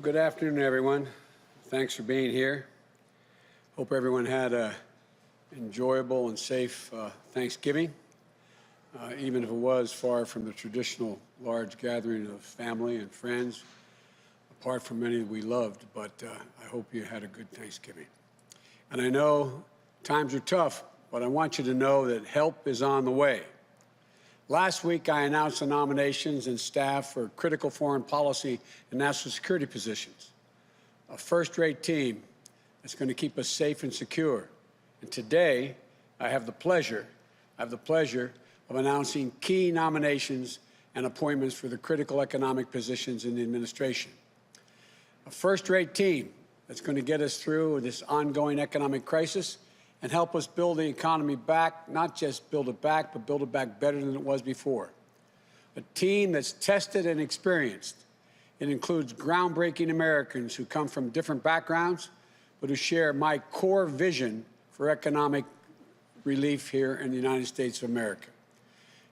Good afternoon, everyone. Thanks for being here. Hope everyone had an enjoyable and safe Thanksgiving, even if it was far from the traditional large gathering of family and friends, apart from many that we loved. But I hope you had a good Thanksgiving. And I know times are tough, but I want you to know that help is on the way. Last week, I announced the nominations and staff for critical foreign policy and national security positions, a first-rate team that's going to keep us safe and secure. And today, I have the pleasure of announcing key nominations and appointments for the critical economic positions in the administration. A first-rate team that's going to get us through this ongoing economic crisis and help us build the economy back, not just build it back, but build it back better than it was before. A team that's tested and experienced. It includes groundbreaking Americans who come from different backgrounds, but who share my core vision for economic relief here in the United States of America.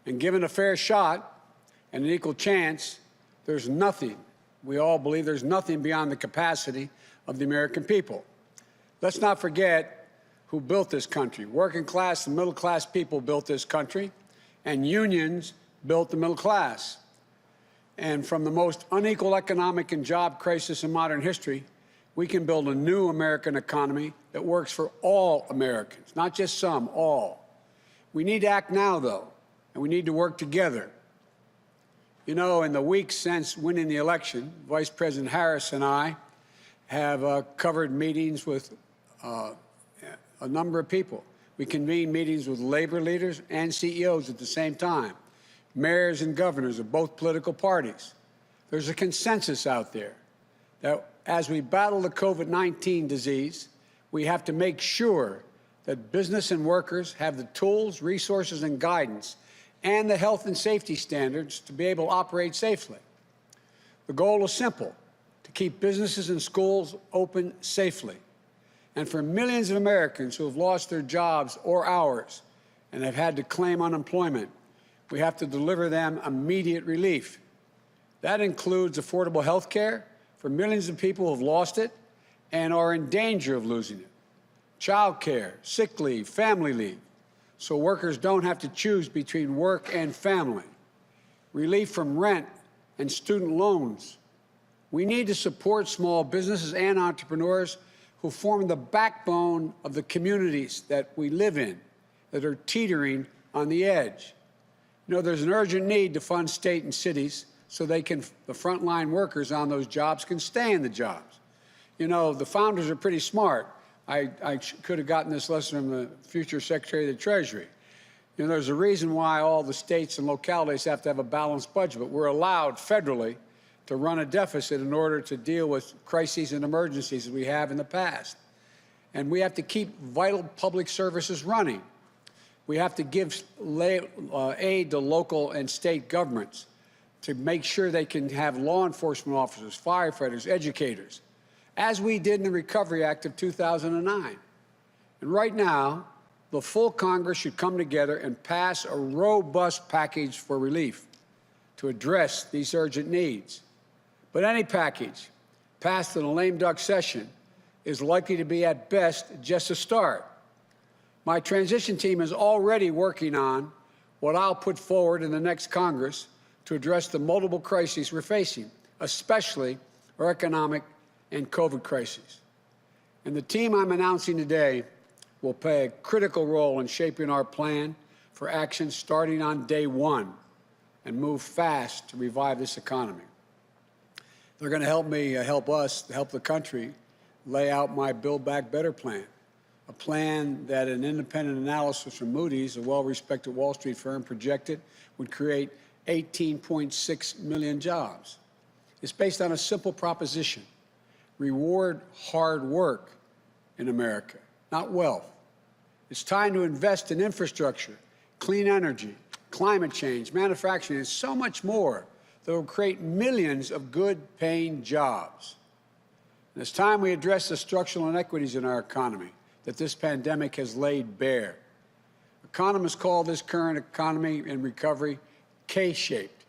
And given a fair shot and an equal chance, there's nothing, we all believe there's nothing beyond the capacity of the American people. Let's not forget who built this country. Working class and middle class people built this country, and unions built the middle class. And from the most unequal economic and job crisis in modern history, we can build a new American economy that works for all Americans, not just some, all. We need to act now, though, and we need to work together. You know, in the weeks since winning the election, Vice President Harris and I have covered meetings with a number of people. We convened meetings with labor leaders and CEOs at the same time, mayors and governors of both political parties. There's a consensus out there that as we battle the COVID-19 disease, we have to make sure that business and workers have the tools, resources, and guidance, and the health and safety standards to be able to operate safely. The goal is simple: to keep businesses and schools open safely. And for millions of Americans who have lost their jobs or hours and have had to claim unemployment, we have to deliver them immediate relief. That includes affordable health care for millions of people who have lost it and are in danger of losing it, child care, sick leave, family leave, so workers don't have to choose between work and family, relief from rent and student loans. We need to support small businesses and entrepreneurs who form the backbone of the communities that we live in, that are teetering on the edge. You know, there's an urgent need to fund state and cities so the frontline workers on those jobs can stay in the jobs. You know, the founders are pretty smart. I could have gotten this lesson from the future Secretary of the Treasury. You know, there's a reason why all the states and localities have to have a balanced budget, but we're allowed federally to run a deficit in order to deal with crises and emergencies that we have in the past. And we have to keep vital public services running. We have to give aid to local and state governments to make sure they can have law enforcement officers, firefighters, educators, as we did in the Recovery Act of 2009. And right now, the full Congress should come together and pass a robust package for relief to address these urgent needs. But any package passed in a lame duck session is likely to be, at best, just a start. My transition team is already working on what I'll put forward in the next Congress to address the multiple crises we're facing, especially our economic and COVID crises. And the team I'm announcing today will play a critical role in shaping our plan for action starting on day one and move fast to revive this economy. They're going to help me, help us, help the country lay out my Build Back Better plan, a plan that an independent analysis from Moody's, a well-respected Wall Street firm, projected would create 18.6 million jobs. It's based on a simple proposition: reward hard work in America, not wealth. It's time to invest in infrastructure, clean energy, climate change, manufacturing, and so much more that will create millions of good-paying jobs. And it's time we address the structural inequities in our economy that this pandemic has laid bare. Economists call this current economy in recovery K-shaped.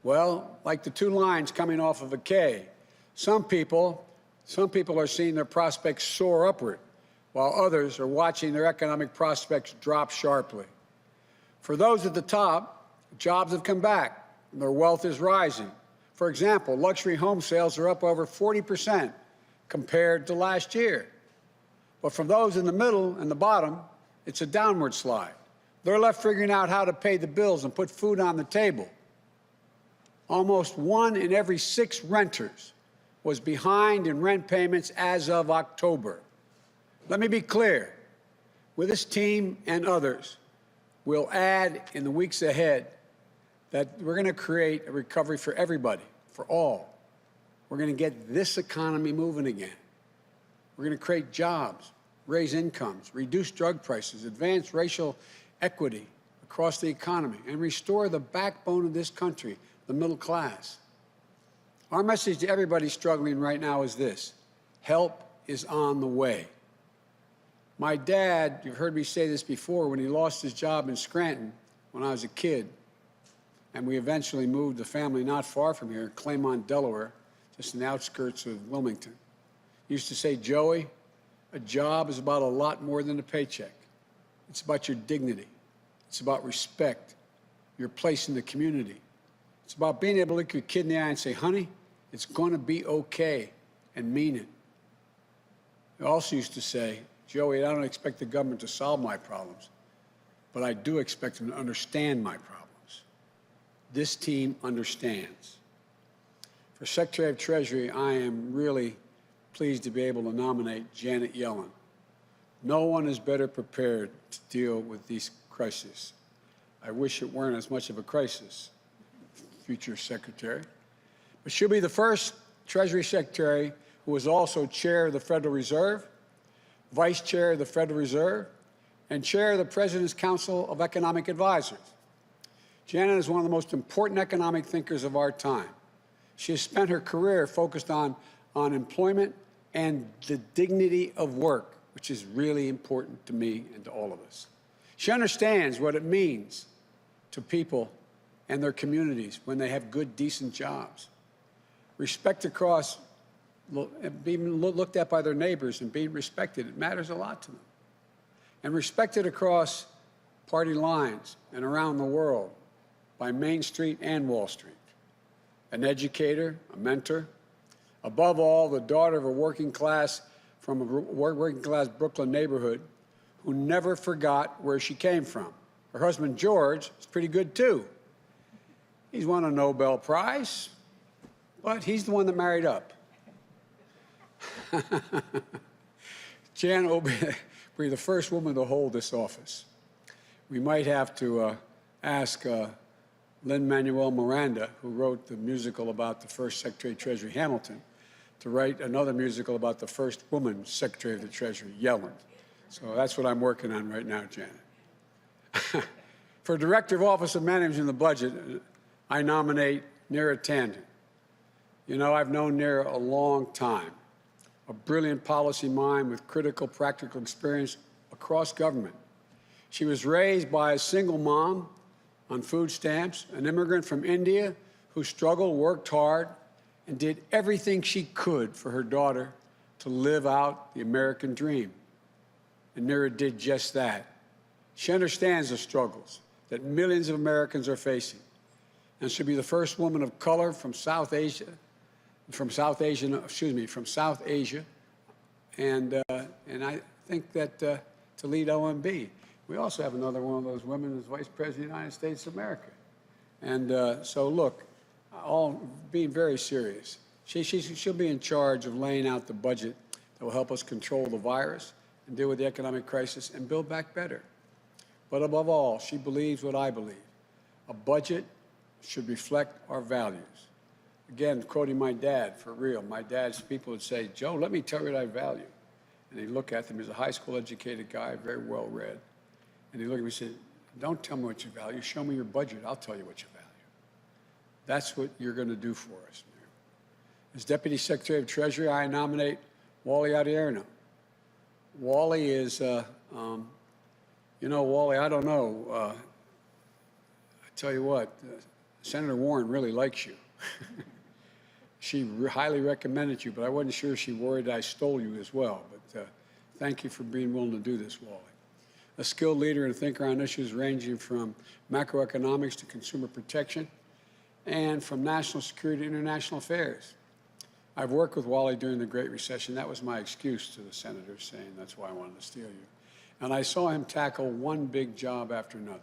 Well, like the two lines coming off of a K, Some people are seeing their prospects soar upward, while others are watching their economic prospects drop sharply. For those at the top, jobs have come back and their wealth is rising. For example, luxury home sales are up over 40% compared to last year. But for those in the middle and the bottom, it's a downward slide. They're left figuring out how to pay the bills and put food on the table. Almost 1 in every 6 renters was behind in rent payments as of October. Let me be clear. With this team and others, we'll add in the weeks ahead that we're going to create a recovery for everybody, for all. We're going to get this economy moving again. We're going to create jobs, raise incomes, reduce drug prices, advance racial equity across the economy, and restore the backbone of this country, the middle class. Our message to everybody struggling right now is this: help is on the way. My dad, you've heard me say this before, when he lost his job in Scranton when I was a kid, and we eventually moved the family not far from here, Claymont, Delaware, just in the outskirts of Wilmington, he used to say, Joey, a job is about a lot more than a paycheck. It's about your dignity. It's about respect, your place in the community. It's about being able to look your kid in the eye and say, honey, it's going to be okay, and mean it. He also used to say, Joey, I don't expect the government to solve my problems, but I do expect them to understand my problems. This team understands. For Secretary of Treasury, I am really pleased to be able to nominate Janet Yellen. No one is better prepared to deal with these crises. I wish it weren't as much of a crisis, future Secretary. But she'll be the first Treasury Secretary who is also Chair of the Federal Reserve, Vice Chair of the Federal Reserve, and Chair of the President's Council of Economic Advisors. Janet is one of the most important economic thinkers of our time. She has spent her career focused on employment and the dignity of work, which is really important to me and to all of us. She understands what it means to people and their communities when they have good, decent jobs. Respect across, being looked at by their neighbors and being respected, it matters a lot to them. And respected across party lines and around the world by Main Street and Wall Street. An educator, a mentor, above all, the daughter of a working class from a working class Brooklyn neighborhood who never forgot where she came from. Her husband, George, is pretty good, too. He's won a Nobel Prize, but he's the one that married up. Jan will be the first woman to hold this office. We might have to ask Lin-Manuel Miranda, who wrote the musical about the first Secretary of Treasury, Hamilton, to write another musical about the first woman Secretary of the Treasury, Yellen. So that's what I'm working on right now, Janet. For Director of Office of Managing the Budget, I nominate Neera Tanden. You know, I've known Neera a long time, a brilliant policy mind with critical practical experience across government. She was raised by a single mom on food stamps, an immigrant from India who struggled, worked hard, and did everything she could for her daughter to live out the American dream. And Neera did just that. She understands the struggles that millions of Americans are facing, and she'll be the first woman of color from South Asia, and I think that to lead OMB. We also have another one of those women as Vice President of the United States of America. And so, look, all being very serious, she'll be in charge of laying out the budget that will help us control the virus and deal with the economic crisis and build back better. But above all, she believes what I believe. A budget should reflect our values. Again, quoting my dad, for real, my dad's people would say, Joe, let me tell you what I value. And he'd look at them, he's a high school educated guy, very well read. And he'd look at me and say, don't tell me what you value, show me your budget, I'll tell you what you value. That's what you're going to do for us. As Deputy Secretary of Treasury, I nominate Wally Adierno. Wally is, you know, Wally, I don't know. I tell you what, Senator Warren really likes you. She highly recommended you, but I wasn't sure she worried I stole you as well. But thank you for being willing to do this, Wally. A skilled leader and thinker on issues ranging from macroeconomics to consumer protection and from national security to international affairs. I've worked with Wally during the Great Recession. That was my excuse to the senators, saying that's why I wanted to steal you. And I saw him tackle one big job after another.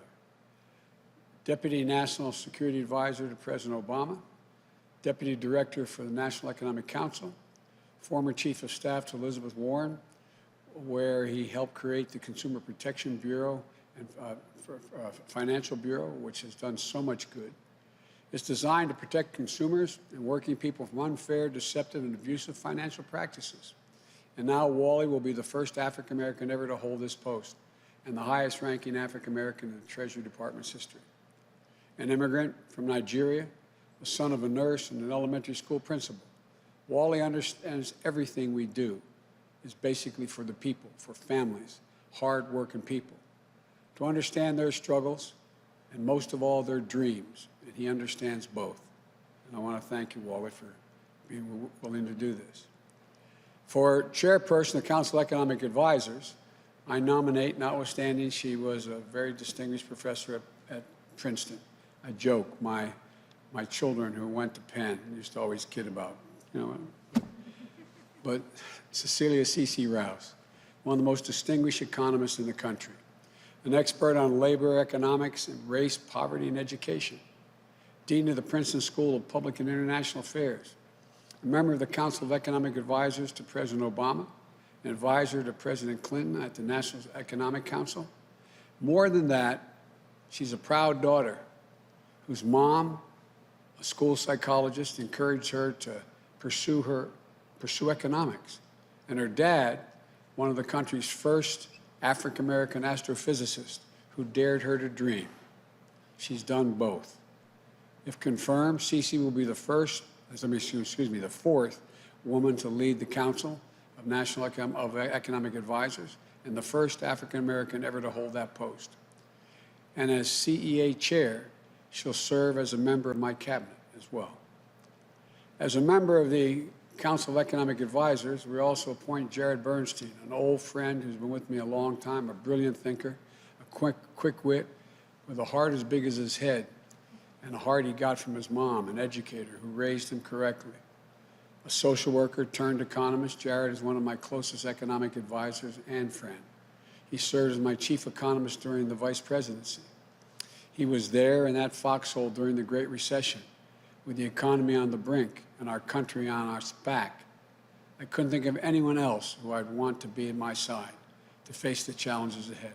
Deputy National Security Advisor to President Obama, Deputy Director for the National Economic Council, former Chief of Staff to Elizabeth Warren, where he helped create the Consumer Protection Bureau and Financial Bureau, which has done so much good. It's designed to protect consumers and working people from unfair, deceptive, and abusive financial practices. And now Wally will be the first African-American ever to hold this post and the highest-ranking African-American in the Treasury Department's history. An immigrant from Nigeria, the son of a nurse and an elementary school principal, Wally understands everything we do is basically for the people, for families, hard-working people, to understand their struggles and most of all their dreams. And he understands both. And I want to thank you, Wally, for being willing to do this. For chairperson of the Council of Economic Advisors, I nominate, notwithstanding she was a very distinguished professor at Princeton. I joke, my children who went to Penn used to always kid about, but Cecilia C.C. Rouse, one of the most distinguished economists in the country, an expert on labor, economics, and race, poverty, and education, dean of the Princeton School of Public and International Affairs, a member of the Council of Economic Advisors to President Obama, an advisor to President Clinton at the National Economic Council. More than that, she's a proud daughter whose mom, a school psychologist, encouraged her to pursue economics. And her dad, one of the country's first African-American astrophysicists who dared her to dream. She's done both. If confirmed, Cece will be the fourth woman to lead the Council of National Economic Advisors and the first African-American ever to hold that post. And as CEA chair, she'll serve as a member of my cabinet as well. As a member of the Council of Economic Advisors, we also appoint Jared Bernstein, an old friend who's been with me a long time, a brilliant thinker, a quick wit, with a heart as big as his head, and a heart he got from his mom, an educator who raised him correctly. A social worker turned economist, Jared is one of my closest economic advisors and friend. He served as my chief economist during the vice presidency. He was there in that foxhole during the Great Recession, with the economy on the brink and our country on our back. I couldn't think of anyone else who I'd want to be at my side to face the challenges ahead.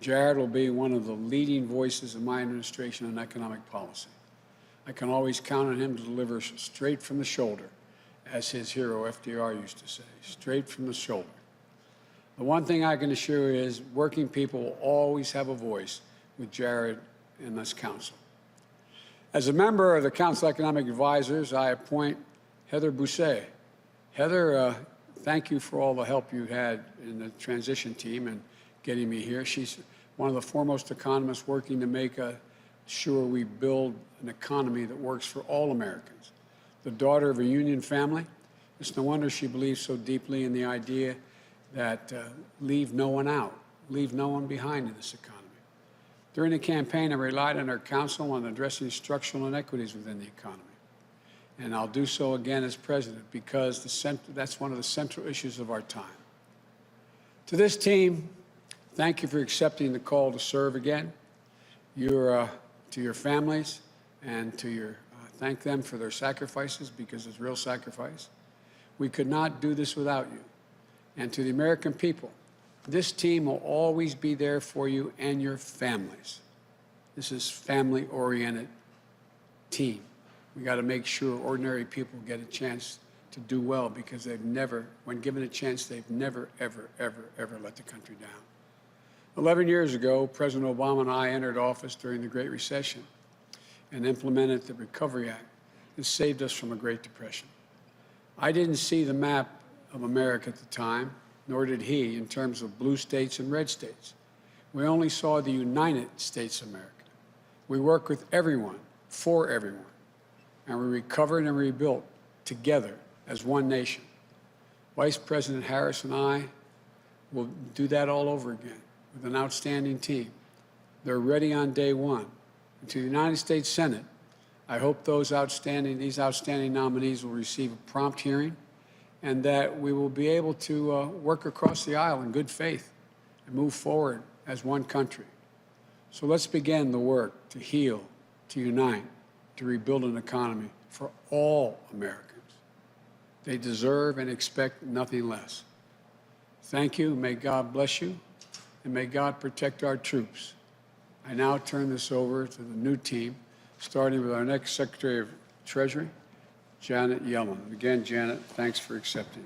Jared will be one of the leading voices of my administration on economic policy. I can always count on him to deliver straight from the shoulder, as his hero FDR used to say, straight from the shoulder. The one thing I can assure you is working people will always have a voice with Jared in this council. As a member of the Council of Economic Advisors, I appoint Heather Bousset. Heather, thank you for all the help you had in the transition team and getting me here. She's one of the foremost economists working to make sure we build an economy that works for all Americans. The daughter of a union family, it's no wonder she believes so deeply in the idea that leave no one out, leave no one behind in this economy. During the campaign, I relied on our council on addressing structural inequities within the economy. And I'll do so again as president because that's one of the central issues of our time. To this team, thank you for accepting the call to serve again. To your families and thank them for their sacrifices because it's real sacrifice. We could not do this without you. And to the American people, this team will always be there for you and your families. This is family-oriented team. We got to make sure ordinary people get a chance to do well because they've never, when given a chance, they've never, ever, ever, ever let the country down. 11 years ago, President Obama and I entered office during the Great Recession and implemented the Recovery Act that saved us from a Great Depression. I didn't see the map of America at the time, nor did he, in terms of blue states and red states. We only saw the United States of America. We worked with everyone, for everyone, and we recovered and rebuilt together as one nation. Vice President Harris and I will do that all over again with an outstanding team. They're ready on day one. And to the United States Senate, I hope these outstanding nominees will receive a prompt hearing and that we will be able to work across the aisle in good faith and move forward as one country. So let's begin the work to heal, to unite, to rebuild an economy for all Americans. They deserve and expect nothing less. Thank you. May God bless you, and may God protect our troops. I now turn this over to the new team, starting with our next Secretary of Treasury, Janet Yellen. Again, Janet, thanks for accepting.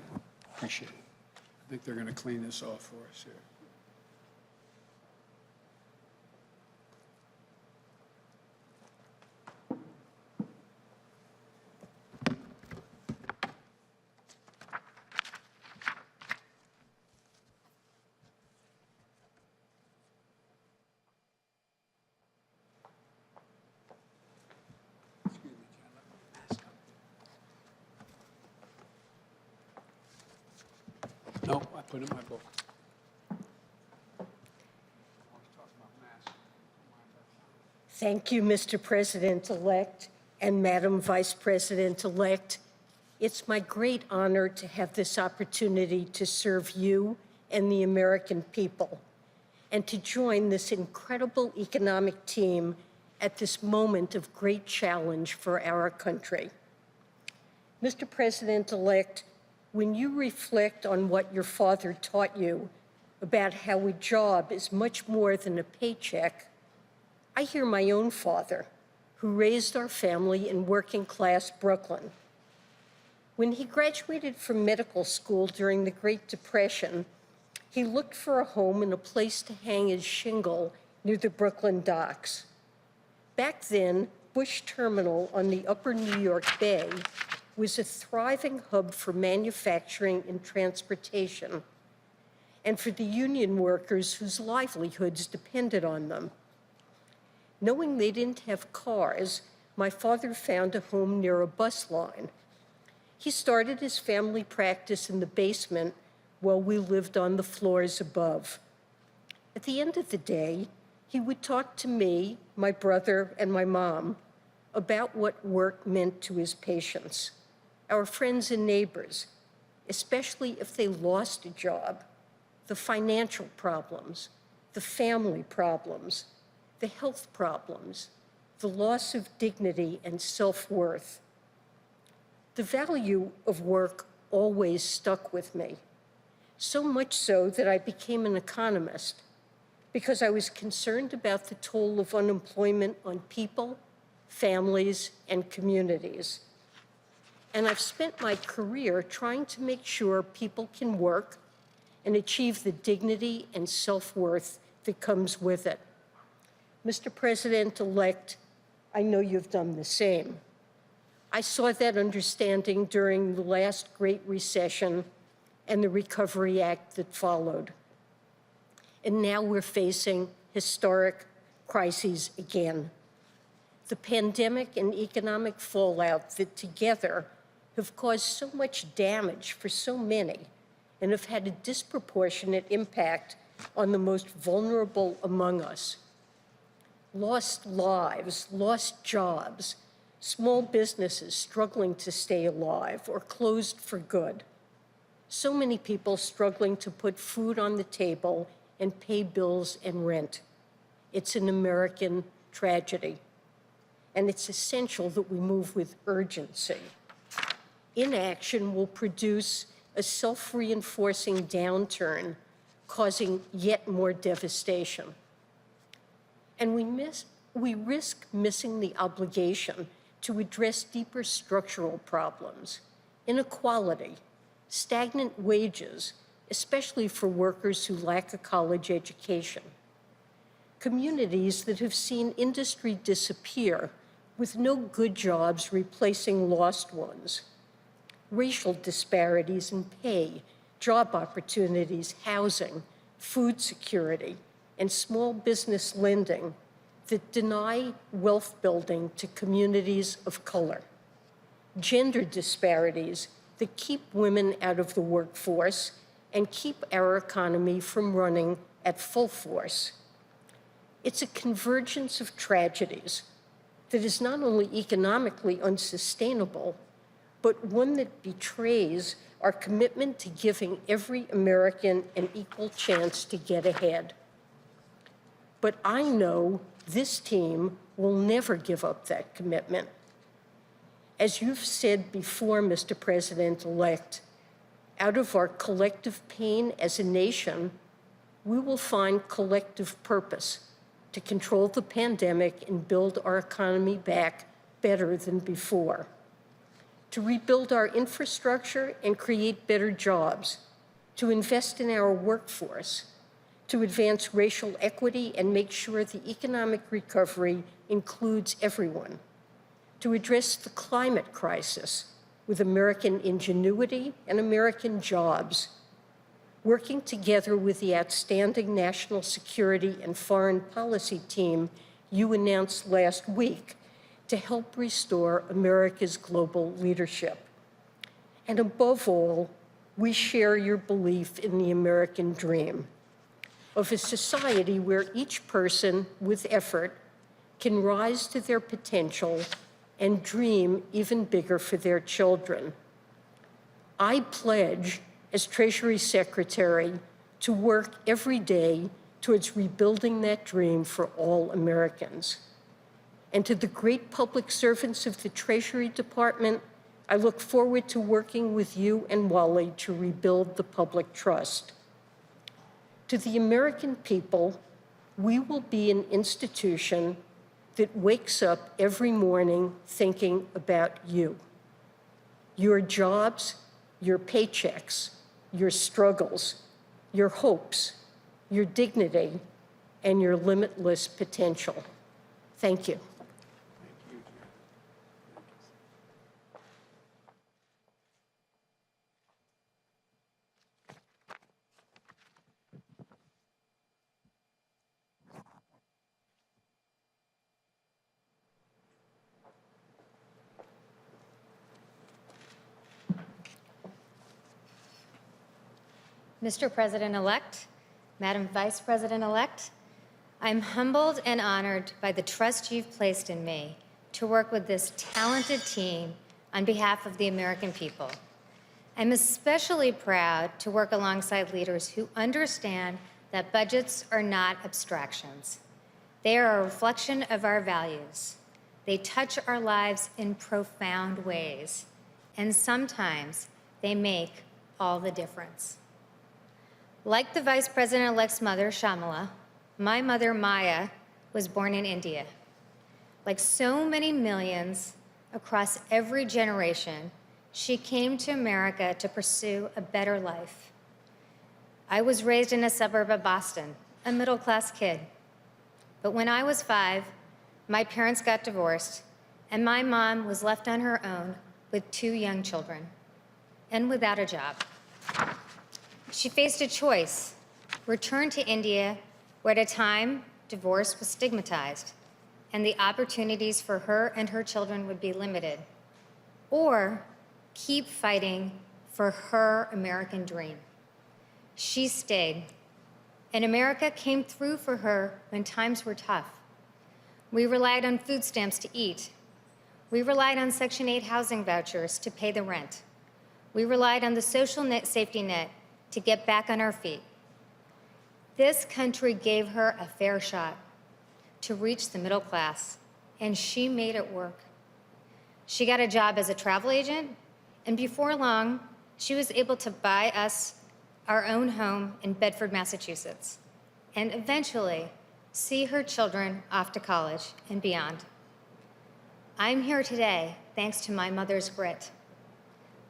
Appreciate it. I think they're going to clean this off for us here. No, I put it in my book. Thank you, Mr. President-elect and Madam Vice President-elect. It's my great honor to have this opportunity to serve you and the American people, and to join this incredible economic team at this moment of great challenge for our country. Mr. President-elect, when you reflect on what your father taught you about how a job is much more than a paycheck, I hear my own father, who raised our family in working-class Brooklyn. When he graduated from medical school during the Great Depression, he looked for a home and a place to hang his shingle near the Brooklyn docks. Back then, Bush Terminal on the upper New York Bay was a thriving hub for manufacturing and transportation, and for the union workers whose livelihoods depended on them. Knowing they didn't have cars, my father found a home near a bus line. He started his family practice in the basement while we lived on the floors above. At the end of the day, he would talk to me, my brother, and my mom about what work meant to his patients, our friends and neighbors, especially if they lost a job, the financial problems, the family problems, the health problems, the loss of dignity and self-worth. The value of work always stuck with me, so much so that I became an economist because I was concerned about the toll of unemployment on people, families, and communities. And I've spent my career trying to make sure people can work and achieve the dignity and self-worth that comes with it. Mr. President-elect, I know you've done the same. I saw that understanding during the last Great Recession and the Recovery Act that followed. And now we're facing historic crises again. The pandemic and economic fallout that together have caused so much damage for so many and have had a disproportionate impact on the most vulnerable among us. Lost lives, lost jobs, small businesses struggling to stay alive or closed for good. So many people struggling to put food on the table and pay bills and rent. It's an American tragedy, and it's essential that we move with urgency. Inaction will produce a self-reinforcing downturn, causing yet more devastation. And we risk missing the obligation to address deeper structural problems, inequality, stagnant wages, especially for workers who lack a college education, communities that have seen industry disappear with no good jobs replacing lost ones, racial disparities in pay, job opportunities, housing, food security, and small business lending that deny wealth building to communities of color. gender disparities that keep women out of the workforce and keep our economy from running at full force. It's a convergence of tragedies that is not only economically unsustainable, but one that betrays our commitment to giving every American an equal chance to get ahead. But I know this team will never give up that commitment. As you've said before, Mr. President-elect, out of our collective pain as a nation, we will find collective purpose to control the pandemic and build our economy back better than before, to rebuild our infrastructure and create better jobs, to invest in our workforce, to advance racial equity and make sure the economic recovery includes everyone, to address the climate crisis with American ingenuity and American jobs, working together with the outstanding national security and foreign policy team you announced last week to help restore America's global leadership. And above all, we share your belief in the American dream of a society where each person with effort can rise to their potential and dream even bigger for their children. I pledge, as Treasury Secretary, to work every day towards rebuilding that dream for all Americans. And to the great public servants of the Treasury Department, I look forward to working with you and Wally to rebuild the public trust. To the American people, we will be an institution that wakes up every morning thinking about you, your jobs, your paychecks, your struggles, your hopes, your dignity, and your limitless potential. Thank you. Mr. President-elect, Madam Vice President-elect, I'm humbled and honored by the trust you've placed in me to work with this talented team on behalf of the American people. I'm especially proud to work alongside leaders who understand that budgets are not abstractions. They are a reflection of our values. They touch our lives in profound ways, and sometimes they make all the difference. Like the Vice President-elect's mother, Shamala, my mother, Maya, was born in India. Like so many millions across every generation, she came to America to pursue a better life. I was raised in a suburb of Boston, a middle-class kid. But when I was 5, my parents got divorced, and my mom was left on her own with 2 young children and without a job. She faced a choice: return to India, where at a time divorce was stigmatized and the opportunities for her and her children would be limited, or keep fighting for her American dream. She stayed, and America came through for her when times were tough. We relied on food stamps to eat. We relied on Section 8 housing vouchers to pay the rent. We relied on the social safety net to get back on our feet. This country gave her a fair shot to reach the middle class, and she made it work. She got a job as a travel agent, and before long, she was able to buy us our own home in Bedford, Massachusetts, and eventually see her children off to college and beyond. I'm here today thanks to my mother's grit,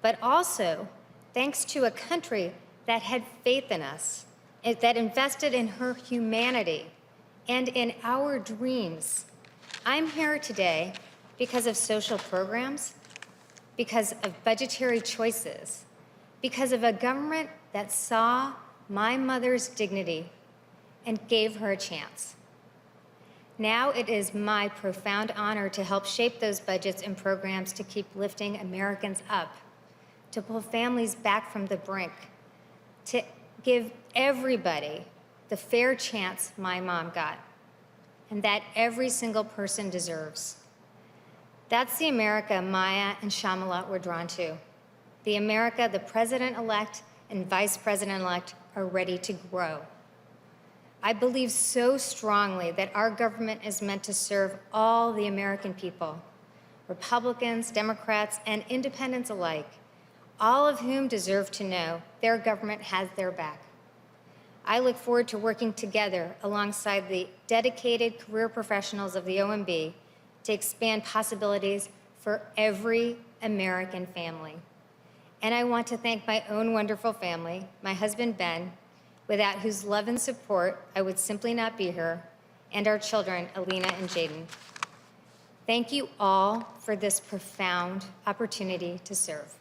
but also thanks to a country that had faith in us, that invested in her humanity and in our dreams. I'm here today because of social programs, because of budgetary choices, because of a government that saw my mother's dignity and gave her a chance. Now it is my profound honor to help shape those budgets and programs to keep lifting Americans up, to pull families back from the brink, to give everybody the fair chance my mom got, and that every single person deserves. That's the America Maya and Shyamala were drawn to, the America the President-elect and Vice President-elect are ready to grow. I believe so strongly that our government is meant to serve all the American people, Republicans, Democrats, and independents alike, all of whom deserve to know their government has their back. I look forward to working together alongside the dedicated career professionals of the OMB to expand possibilities for every American family. And I want to thank my own wonderful family, my husband, Ben, without whose love and support I would simply not be here, and our children, Alina and Jaden. Thank you all for this profound opportunity to serve.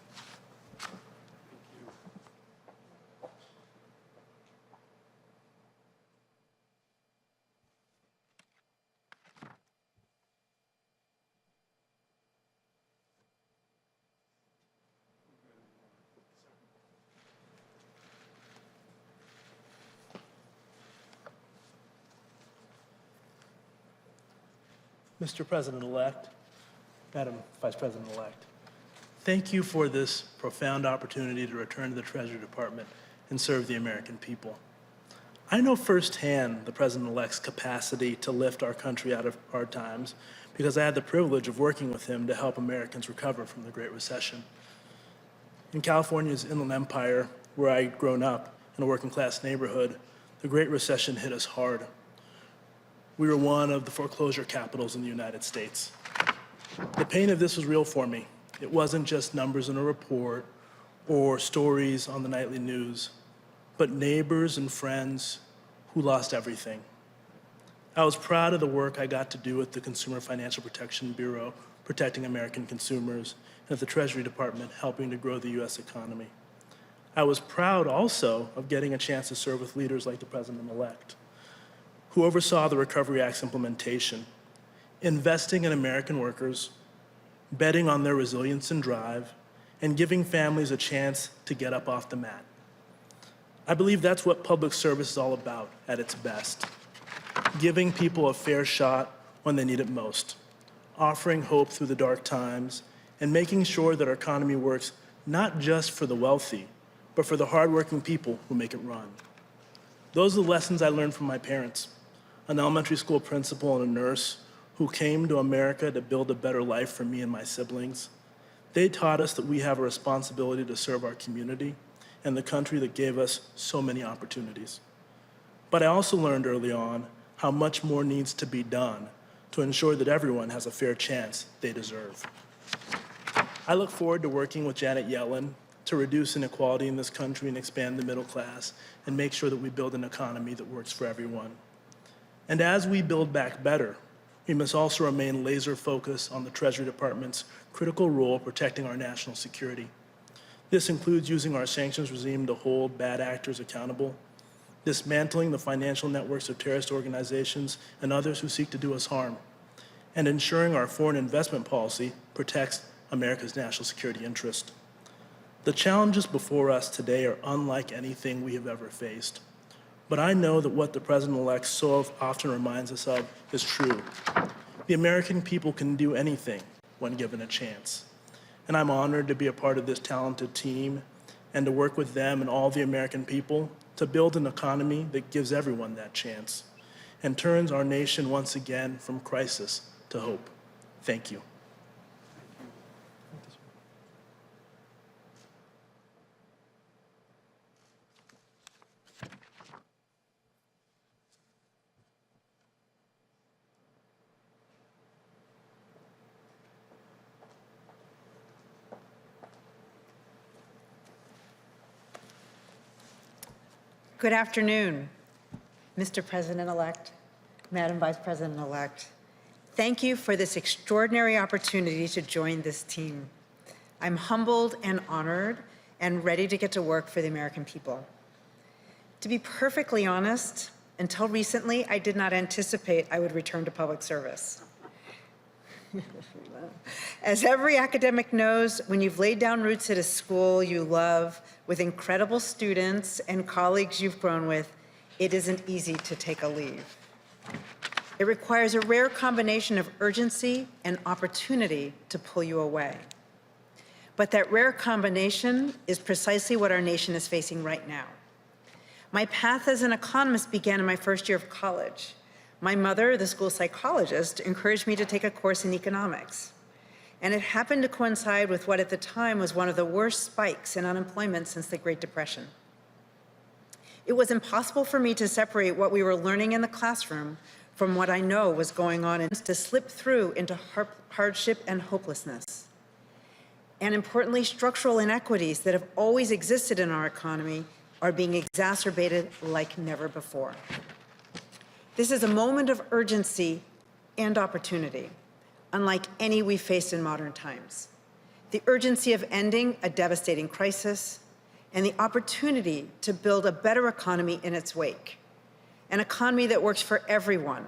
Mr. President-elect, Madam Vice President-elect, thank you for this profound opportunity to return to the Treasury Department and serve the American people. I know firsthand the President-elect's capacity to lift our country out of hard times because I had the privilege of working with him to help Americans recover from the Great Recession. In California's Inland Empire, where I'd grown up in a working-class neighborhood, the Great Recession hit us hard. We were one of the foreclosure capitals in the United States. The pain of this was real for me. It wasn't just numbers in a report or stories on the nightly news, but neighbors and friends who lost everything. I was proud of the work I got to do with the Consumer Financial Protection Bureau, protecting American consumers, and at the Treasury Department, helping to grow the U.S. economy. I was proud also of getting a chance to serve with leaders like the President-elect, who oversaw the Recovery Act's implementation, investing in American workers, betting on their resilience and drive, and giving families a chance to get up off the mat. I believe that's what public service is all about at its best, giving people a fair shot when they need it most, offering hope through the dark times, and making sure that our economy works not just for the wealthy, but for the hardworking people who make it run. Those are the lessons I learned from my parents, an elementary school principal and a nurse who came to America to build a better life for me and my siblings. They taught us that we have a responsibility to serve our community and the country that gave us so many opportunities. But I also learned early on how much more needs to be done to ensure that everyone has a fair chance they deserve. I look forward to working with Janet Yellen to reduce inequality in this country and expand the middle class and make sure that we build an economy that works for everyone. And as we build back better, we must also remain laser focused on the Treasury Department's critical role protecting our national security. This includes using our sanctions regime to hold bad actors accountable, dismantling the financial networks of terrorist organizations and others who seek to do us harm, and ensuring our foreign investment policy protects America's national security interest. The challenges before us today are unlike anything we have ever faced. But I know that what the President-elect so often reminds us of is true. The American people can do anything when given a chance. And I'm honored to be a part of this talented team and to work with them and all the American people to build an economy that gives everyone that chance and turns our nation once again from crisis to hope. Thank you. Good afternoon, Mr. President-elect, Madam Vice President-elect. Thank you for this extraordinary opportunity to join this team. I'm humbled and honored and ready to get to work for the American people. To be perfectly honest, Until recently, I did not anticipate I would return to public service. As every academic knows, when you've laid down roots at a school you love, with incredible students and colleagues you've grown with, it isn't easy to take a leave. It requires a rare combination of urgency and opportunity to pull you away. But that rare combination is precisely what our nation is facing right now. My path as an economist began in my first year of college. My mother, the school psychologist, encouraged me to take a course in economics. And it happened to coincide with what at the time was one of the worst spikes in unemployment since the Great Depression. It was impossible for me to separate what we were learning in the classroom from what I know was going on and to slip through into hardship and hopelessness. And importantly, structural inequities that have always existed in our economy are being exacerbated like never before. This is a moment of urgency and opportunity, unlike any we've faced in modern times. The urgency of ending a devastating crisis and the opportunity to build a better economy in its wake. An economy that works for everyone,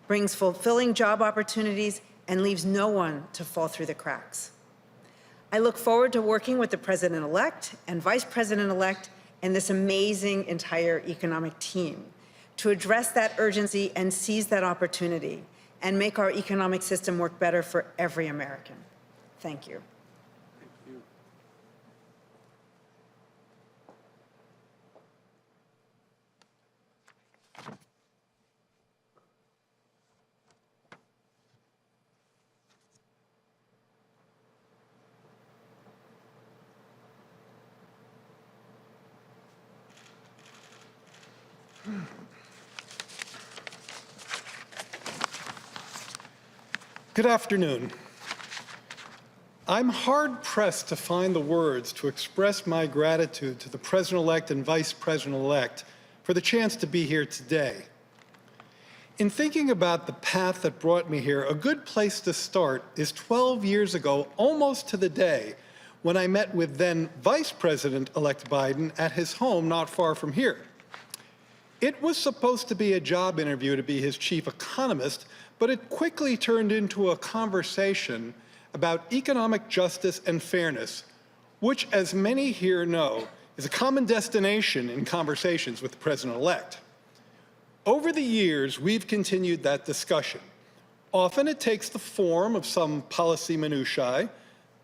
brings fulfilling job opportunities, and leaves no one to fall through the cracks. I look forward to working with the President-elect and Vice President-elect and this amazing entire economic team to address that urgency and seize that opportunity and make our economic system work better for every American. Thank you. Good afternoon. I'm hard-pressed to find the words to express my gratitude to the President-elect and Vice President-elect for the chance to be here today. In thinking about the path that brought me here, a good place to start is 12 years ago, almost to the day, when I met with then Vice President-elect Biden at his home not far from here. It was supposed to be a job interview to be his chief economist, but it quickly turned into a conversation about economic justice and fairness, which, as many here know, is a common destination in conversations with the President-elect. Over the years, we've continued that discussion. Often it takes the form of some policy minutiae.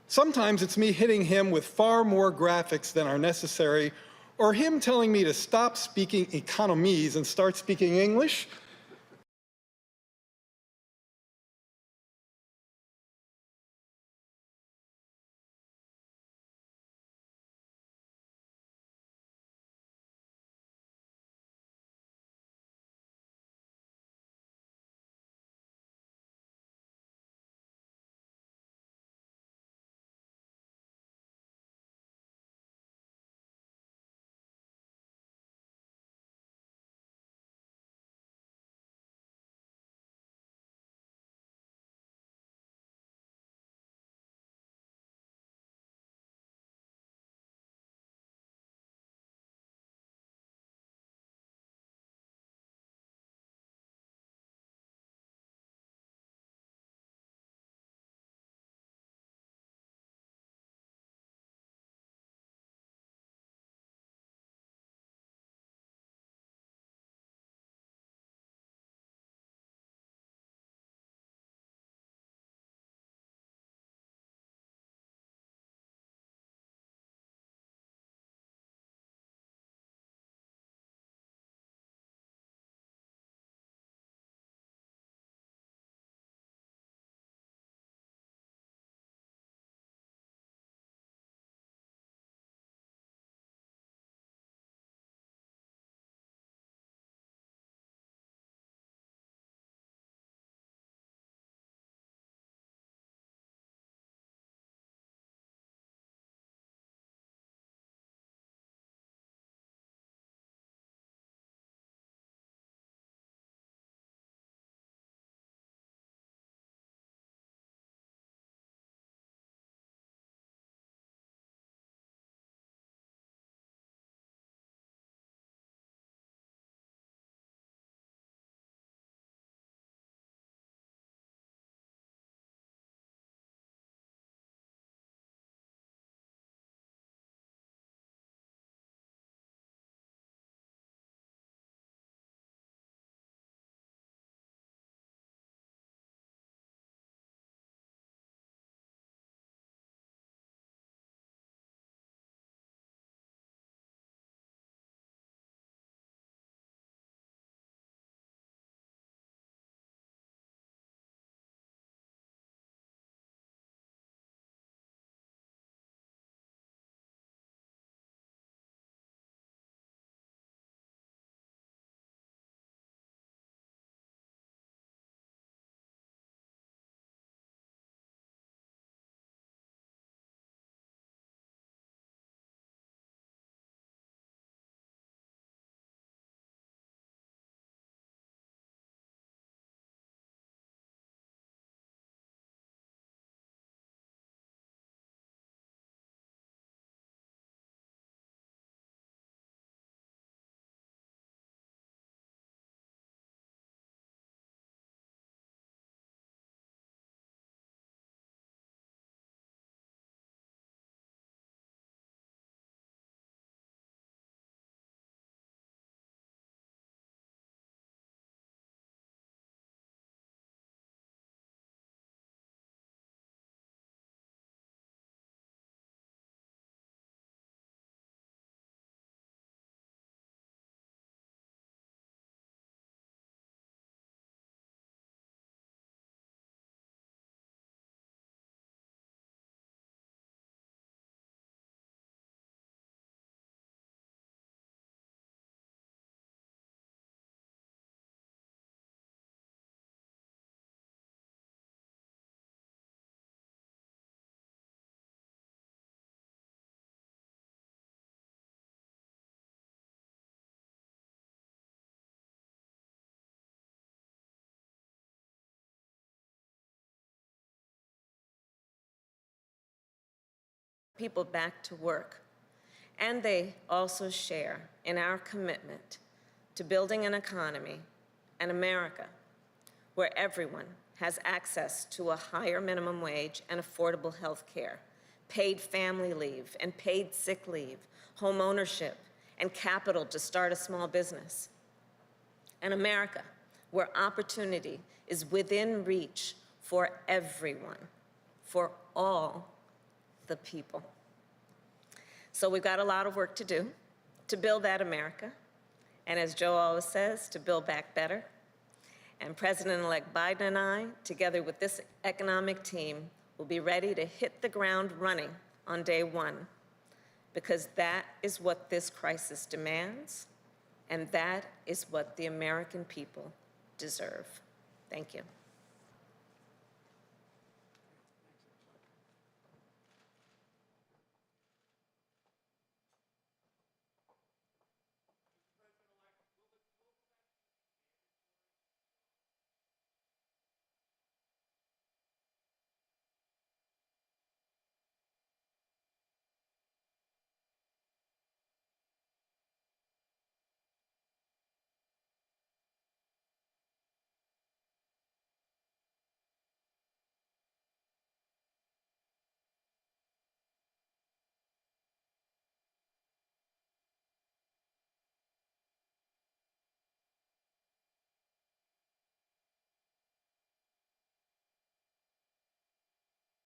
Sometimes it's me hitting him with far more graphics than are necessary, or him telling me to stop speaking economese and start speaking English. people back to work. And they also share in our commitment to building an economy and America where everyone has access to a higher minimum wage and affordable health care, paid family leave and paid sick leave, home ownership, and capital to start a small business. An America where opportunity is within reach for everyone, for all the people. So we've got a lot of work to do to build that America, and as Joe always says, to build back better. And President-elect Biden and I, together with this economic team, will be ready to hit the ground running on day one, because that is what this crisis demands, and that is what the American people deserve. Thank you.